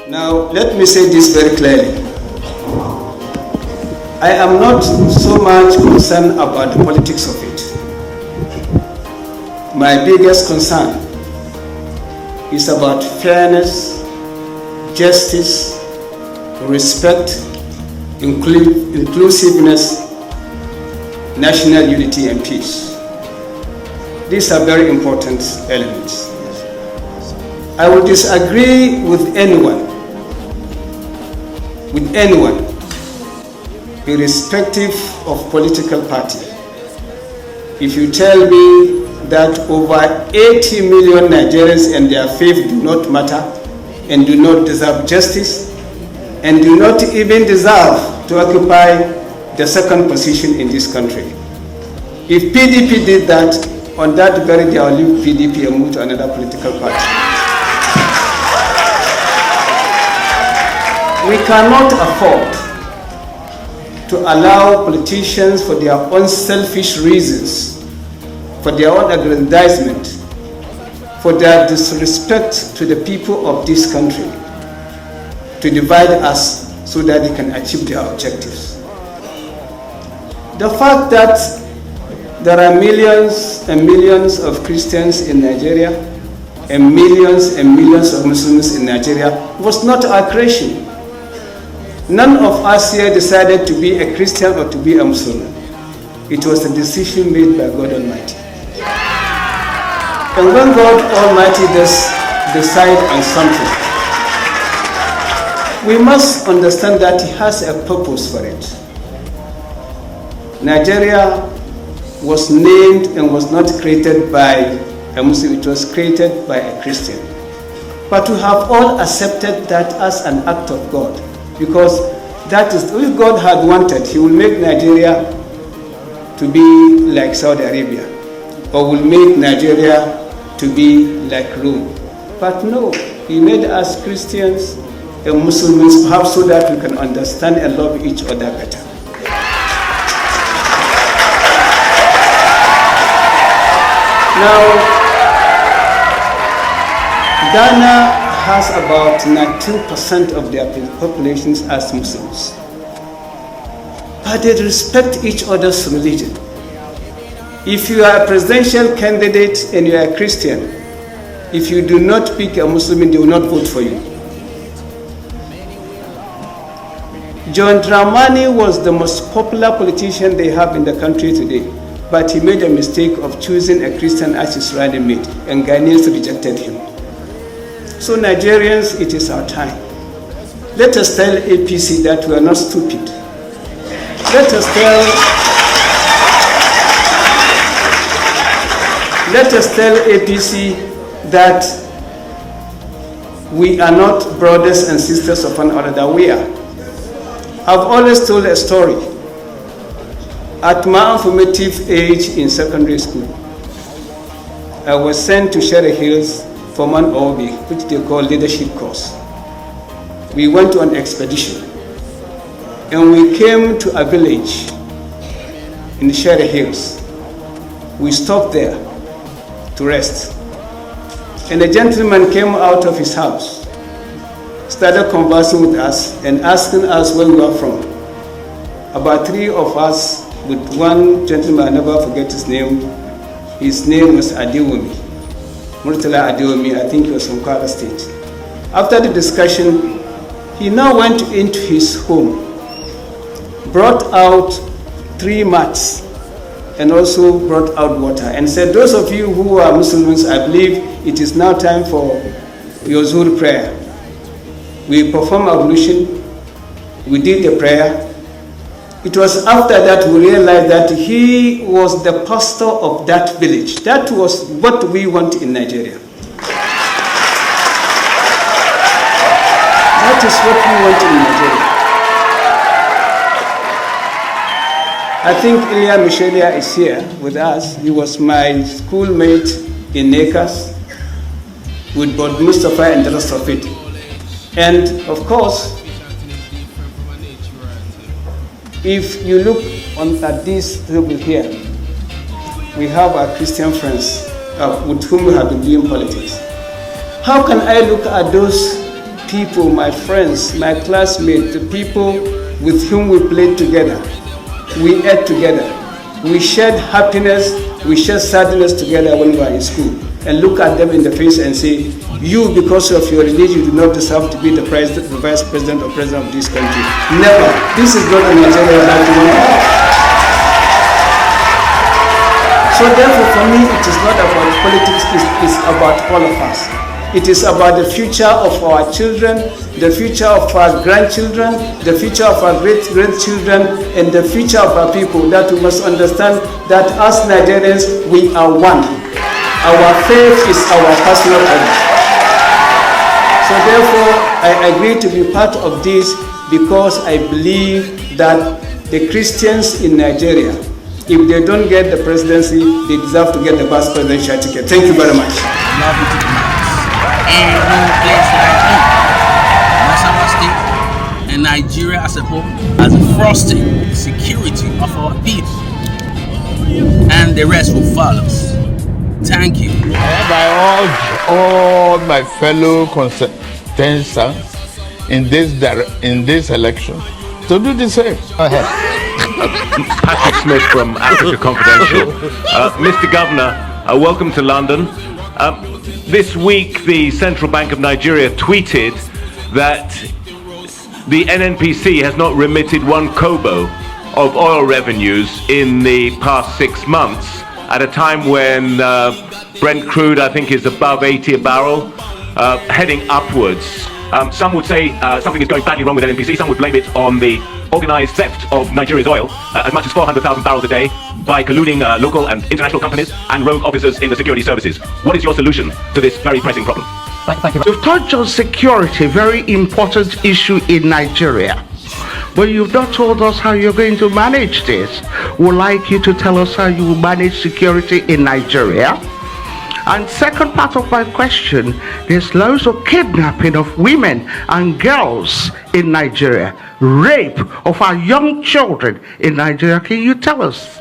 Now, let me say this very clearly. I am not so much concerned about the politics of it. My biggest concern is about fairness, justice, respect, inclusiveness, national unity and peace. These are very important elements. I will disagree with anyone, irrespective of political party. If you tell me that over 80 million Nigerians and their faith do not matter and do not deserve justice and do not even deserve to occupy the second position in this country. If PDP did that, on that very day I will leave PDP and move to another political party. We cannot afford to allow politicians, for their own selfish reasons, for their own aggrandizement, for their disrespect to the people of this country, to divide us so that they can achieve their objectives. The fact that there are millions and millions of Christians in Nigeria and millions of Muslims in Nigeria was not our creation. None of us here decided to be a Christian or to be a Muslim. It was a decision made by God Almighty. And when God Almighty does decide on something, we must understand that He has a purpose for it. Nigeria was named and was not created by a Muslim, it was created by a Christian. But we have all accepted that as an act of God. Because that is, if God had wanted, He will make Nigeria to be like Saudi Arabia, or will make Nigeria to be like Rome. But no, He made us Christians and Muslims, perhaps so that we can understand and love each other better. Now, Ghana has about 19% of their populations as Muslims. But they respect each other's religion. If you are a presidential candidate and you are a Christian, if you do not pick a Muslim, they will not vote for you. John Dramani was the most popular politician they have in the country today, but he made a mistake of choosing a Christian as his running mate, and Ghanaians rejected him. So Nigerians, it is our time. Let us tell APC that we are not stupid. Let us tell APC that we are not brothers and sisters of one another. We are. I've always told a story. At my formative age in secondary school, I was sent to Sherry Hills for Man Obi, which they call leadership course. We went on an expedition and we came to a village in Sherry Hills. We stopped there to rest. And a gentleman came out of his house, started conversing with us and asking us where we are from. About 3 of us, with one gentleman, I never forget his name. His name was Adiwomi. Murtala Adiwomi, I think he was from Kwara State. After the discussion, he now went into his home, brought out 3 mats, and also brought out water, and said, those of you who are Muslims, I believe it is now time for your Zuhr prayer. We performed ablution, we did the prayer. It was after that we realized that he was the pastor of that village. That was what we want in Nigeria. That is what we want in Nigeria. I think Ilya Michelia is here with us. He was my schoolmate in NECAS with both Mustafa and the rest of it. And of course, if you look at this table here, we have our Christian friends with whom we have been doing politics. How can I look at those people, my friends, my classmates, the people with whom we played together, we ate together, we shared happiness, we shared sadness together when we were in school, and look at them in the face and say, you, because of your religion, do not deserve to be the president, the vice president or president of this country. Never. This is not a Nigeria I'd like to want to have. So therefore, for me, it is not about politics, it's about all of us. It is about the future of our children, the future of our grandchildren, the future of our great-grandchildren, and the future of our people, that we must understand that as Nigerians, we are one. Our faith is our personal faith. So therefore, I agree to be part of this because I believe that the Christians in Nigeria, if they don't get the presidency, they deserve to get the vice presidential ticket. Thank you very much. And Nigeria as a whole has fostered security of our people, and the rest will follow. Thank you. I urge all my fellow contestants in this election to do the same. Go ahead. Patrick Smith from Africa Confidential. Mr. Governor, welcome to London. This week, the Central Bank of Nigeria tweeted that the NNPC has not remitted 1 kobo of oil revenues in the past 6 months, at a time when Brent crude, I think, is above 80 a barrel, heading upwards. Some would say something is going badly wrong with NNPC. Some would blame it on the organized theft of Nigeria's oil, as much as 400,000 barrels a day, by colluding local and international companies and rogue officers in the security services. What is your solution to this very pressing problem? Thank you. You've touched on security, very important issue in Nigeria. But you've not told us how you're going to manage this. We'd like you to tell us how you will manage security in Nigeria. And second part of my question, there's loads of kidnapping of women and girls in Nigeria, rape of our young children in Nigeria. Can you tell us,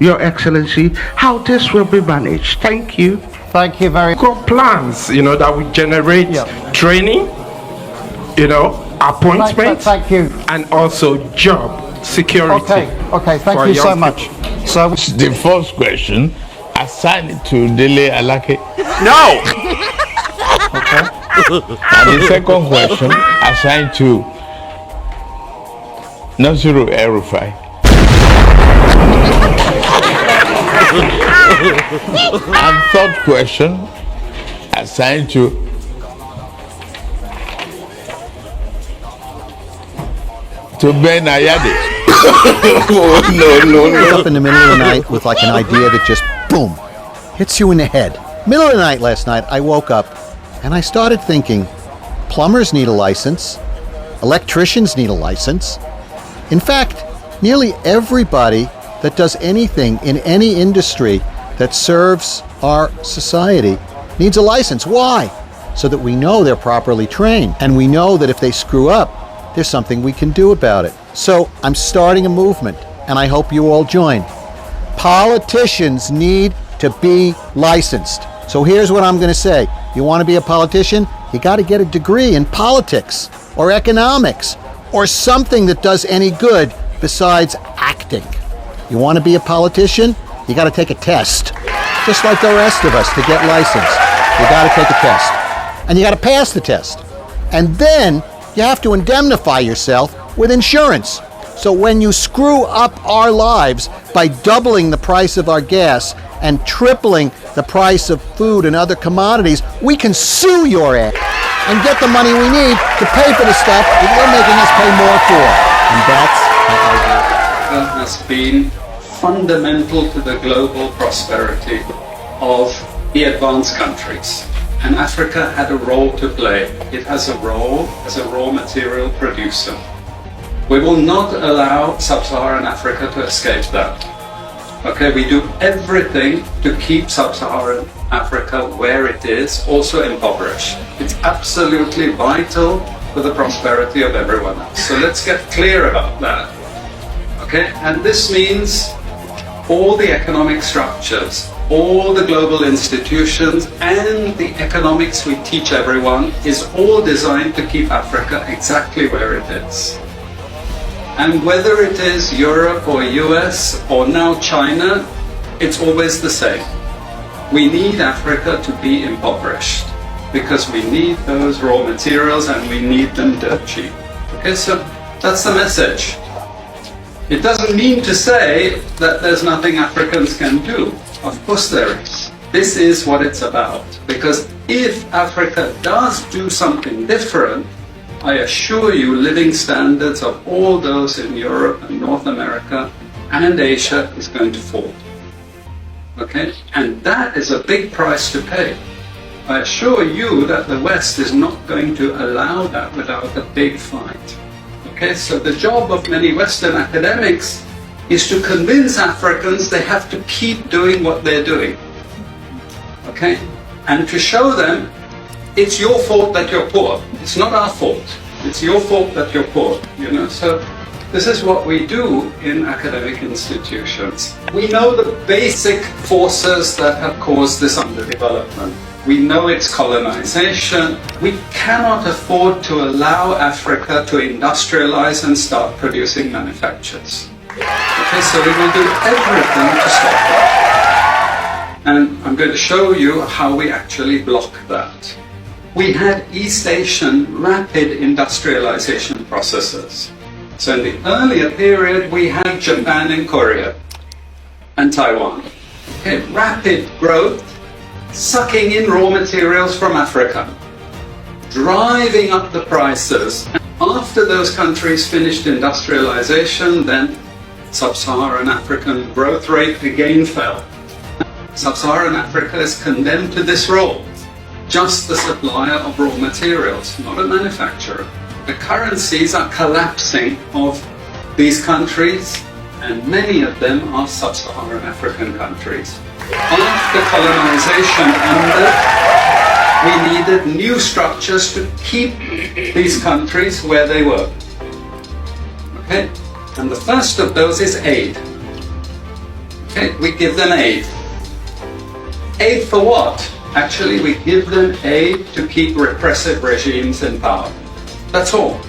Your Excellency, how this will be managed? Thank you. Thank you very much. Plans, that would generate training, appointments, thank you. and also job security. Okay, thank you so much. So The first question, assign it to Dele Alake. No! And the second question, assign to Nasiru El-Rufai. And third question, assigned to Ben Ayade. No. Up in the middle of the night with like an idea that just boom hits you in the head. Middle of the night last night, I woke up and I started thinking, plumbers need a license, electricians need a license. In fact, nearly everybody that does anything in any industry that serves our society needs a license. Why? So that we know they're properly trained, and we know that if they screw up, there's something we can do about it. So I'm starting a movement, and I hope you all join. Politicians need to be licensed. So here's what I'm going to say. You want to be a politician? You got to get a degree in politics or economics or something that does any good besides acting. You want to be a politician? You got to take a test. Just like the rest of us to get licensed. You got to take a test. And you got to pass the test. And then you have to indemnify yourself with insurance. So when you screw up our lives by doubling the price of our gas and tripling the price of food and other commodities, we can sue your ass and get the money we need to pay for the stuff that you're making us pay more for. And that's how I do it. Has been fundamental to the global prosperity of the advanced countries. And Africa had a role to play. It has a role as a raw material producer. We will not allow sub-Saharan Africa to escape that. Okay, we do everything to keep sub-Saharan Africa where it is, also impoverished. It's absolutely vital for the prosperity of everyone else. So let's get clear about that. Okay, and this means all the economic structures all the global institutions and the economics we teach everyone is all designed to keep Africa exactly where it is. And whether it is Europe or US or now China, it's always the same. We need Africa to be impoverished because we need those raw materials and we need them dirt cheap. Okay, so that's the message. It doesn't mean to say that there's nothing Africans can do. Of course there is. This is what it's about. Because if Africa does do something different, I assure you living standards of all those in Europe and North America and Asia is going to fall. Okay? And that is a big price to pay. I assure you that the West is not going to allow that without a big fight. Okay? So the job of many Western academics is to convince Africans they have to keep doing what they're doing. Okay? And to show them it's your fault that you're poor. It's not our fault. It's your fault that you're poor. You know? So this is what we do in academic institutions. We know the basic forces that have caused this underdevelopment. We know it's colonization. We cannot afford to allow Africa to industrialize and start producing manufactures. Okay, so we will do everything to stop that. And I'm going to show you how we actually block that. We had East Asian rapid industrialization processes. So in the earlier period, we had Japan and Korea and Taiwan. Okay, rapid growth, sucking in raw materials from Africa, driving up the prices. After those countries finished industrialization, then Sub-Saharan African growth rate again fell. Sub-Saharan Africa is condemned to this role, just the supplier of raw materials, not a manufacturer. The currencies are collapsing of these countries, and many of them are Sub-Saharan African countries. After colonization ended, we needed new structures to keep these countries where they were. Okay? And the first of those is aid. Okay? We give them aid. Aid for what? Actually, we give them aid to keep repressive regimes in power. That's all.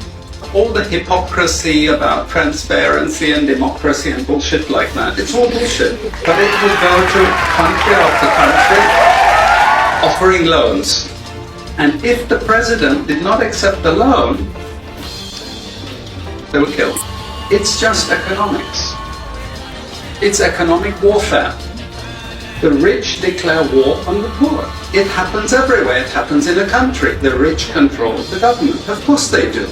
All the hypocrisy about transparency and democracy and bullshit like that, it's all bullshit. But it will go to country after country offering loans. And if the president did not accept the loan, they were killed. It's just economics. It's economic warfare. The rich declare war on the poor. It happens everywhere. It happens in a country. The rich control the government. Of course they do.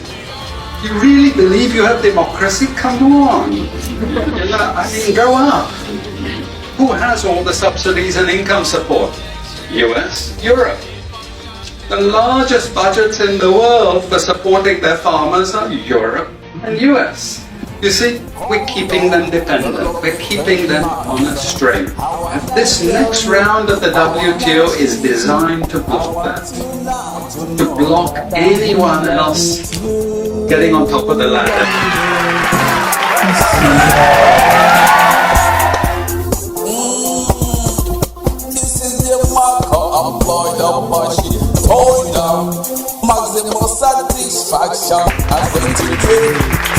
You really believe you have democracy? Come on. I mean, go up. Who has all the subsidies and income support? US, Europe. The largest budgets in the world for supporting their farmers are Europe and US. You see, we're keeping them dependent. We're keeping them on a string. And this next round of the WTO is designed to block that. To block anyone else getting on top of the ladder. This is the marker of the machine. Hold down, maximum satisfaction. I'm going to do